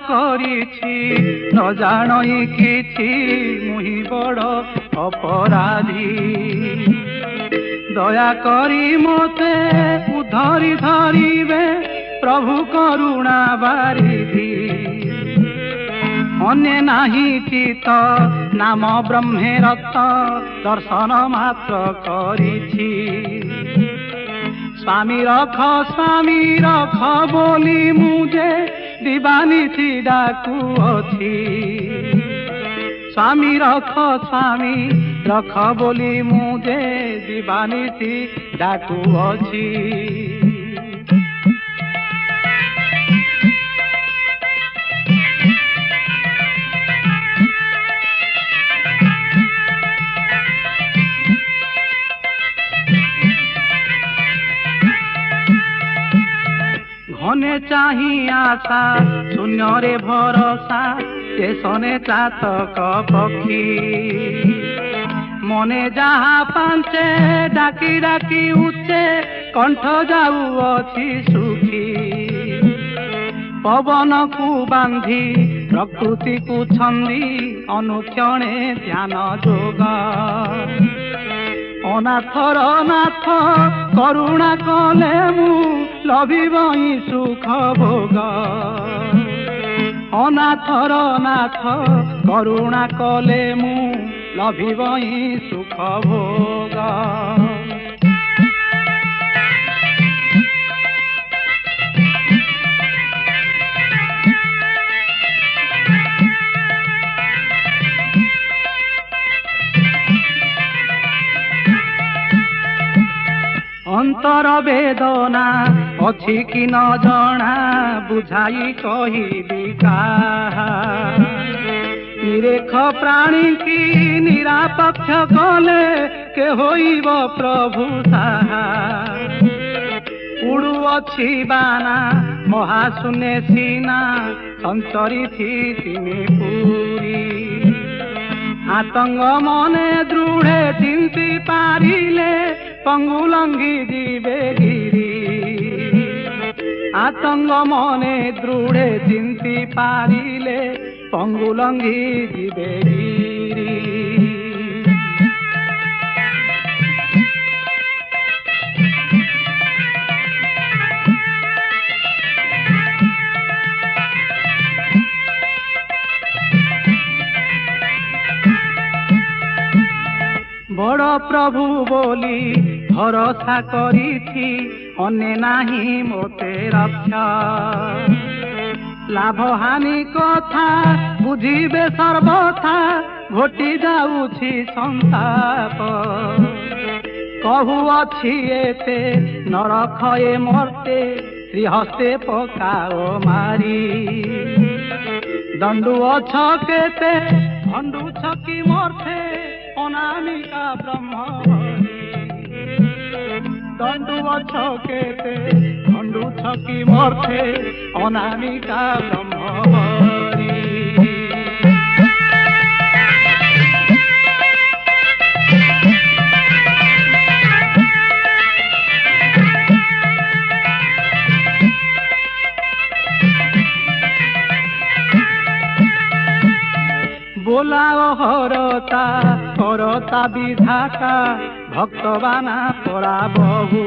करिछि न जानई किछि मुहि बड़ अपराधी दया करी मोते उधरी धरिबे प्रभु करुणा बारिधि अन्य नाही चित नाम ब्रह्मे रक्त दर्शन मात्र करिछि स्वामी रख बोली मुझे दिवानिथि डाकुअछि स्वामी रख बोली मुझे दिवानिथि डाकुअछि घने चाही आशा शून्य रे भरोसा तेसने चातक पक्षी मने जहा पांचे डाकी डाकी उच्चे कंठ जाऊअछि सुखी पवन को बांधी प्रकृति को छंदी अनुक्षणे ध्यान जोग अनाथर नाथ करुणा कले मु लभिबई सुख भोग अनाथर नाथ करुणा कले मु लभिबई सुख भोग अंतर वेदना अछि कि न जना बुझाई कहिबी काहा निरेख प्राणी की निरापक्ष कले के होइब प्रभु साहा उड़ुअछि बाना महाशून्य सीना संचरी तिनी पूरी आतंग मने दृढ़े चिंती पारिले पंगुलंगी जीवे गिरी आतंग मने दृढ़े चिंती पारिले पंगुलंगी जीवे गिरी बड़ प्रभु बोली भरोसा करिछि अन्य नाही मोते रक्षा लाभ हानि कथा बुझिबे सर्वथा घोटी जाउछि संताप कहुअछि एते नरक ए मर्ते श्रीहस्ते पकाओ मारी दंडु अछ केते भंडु छकी मर्थे अनामिका ब्रह्म दंडु अछ केते भंडु छकी मर्थे अनामिका ब्रह्म बोलाओ हरता करता विधाता भक्तबाना परा बहु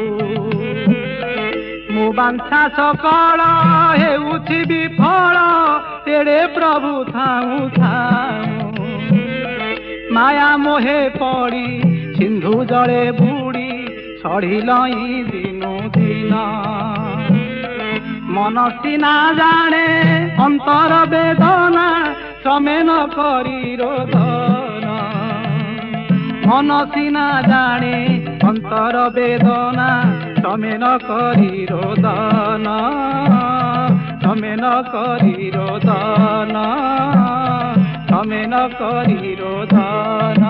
मो बांछा सकल हेउछि विफल तेरे प्रभु थाऊ थाऊ माया मोहे पड़ी सिंधु जले बुड़ी चढ़िलई दिनु दिन मन सिना जाने अंतर वेदना श्रमे न करी रोदन मन सिना जाने अंतर वेदना श्रमे न करी रोदन श्रमे न करी रोदन श्रमे न करी रोदन।